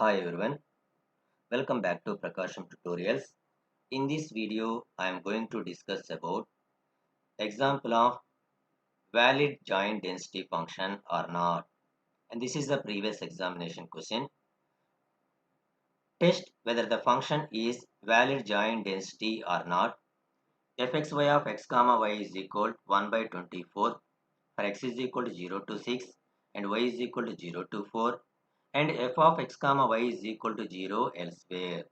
Hi everyone, welcome back to PRAKASAM tutorials. In this video, I am going to discuss about example of valid joint density function or not. And this is the previous examination question. Test whether the function is valid joint density or not. Fxy of x comma y is equal to 1 by 24 for x is equal to 0 to 6 and y is equal to 0 to 4 and f of x comma y is equal to 0 elsewhere.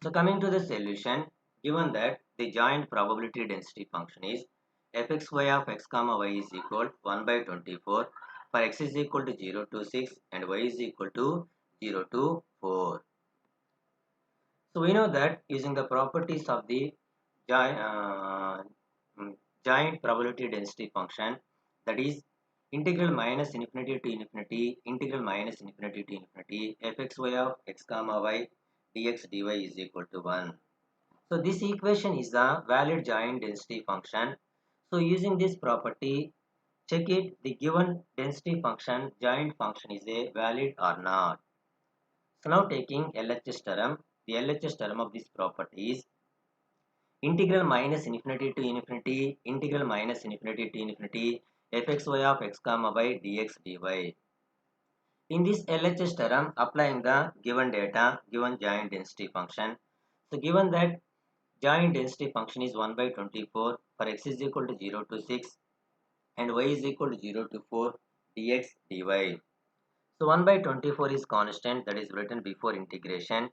So coming to the solution, given that the joint probability density function is fxy of x comma y is equal to 1 by 24 for x is equal to 0 to 6 and y is equal to 0 to 4. So we know that using the properties of the giant, giant probability density function, that is integral minus infinity to infinity integral minus infinity to infinity fxy of x comma y dx dy is equal to 1. So this equation is the valid joint density function. So using this property, check it the given density function joint function is a valid or not. So now taking LHS term, the LHS term of this property is integral minus infinity to infinity integral minus infinity to infinity fxy of x comma y dx dy. In this LHS term, applying the given data, given joint density function. So given that joint density function is 1 by 24 for x is equal to 0 to 6 and y is equal to 0 to 4 dx dy. So 1 by 24 is constant that is written before integration.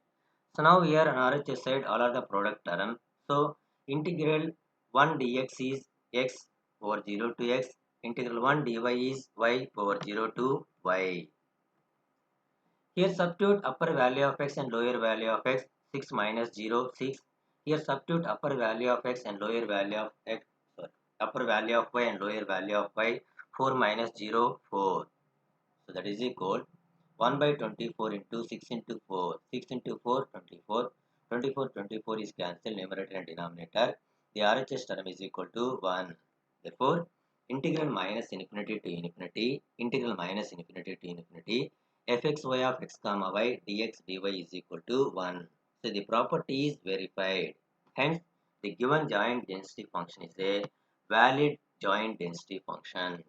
So now here on RHS side all are the product term. So integral 1 dx is x over 0 to x. Integral 1 dy is y over 0 to y. Here substitute upper value of x and lower value of x 6 minus 0 6. Here substitute upper value of x and lower value of x upper value of y and lower value of y 4 minus 0 4. So that is equal 1 by 24 into 6 into 4 6 into 4 24 24 24 is cancelled numerator and denominator. The RHS term is equal to 1. Therefore integral minus infinity to infinity integral minus infinity to infinity fxy of x comma y dx dy is equal to 1. So the property is verified. Hence the given joint density function is a valid joint density function.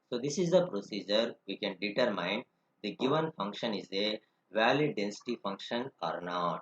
So this is the procedure we can determine the given function is a valid density function or not.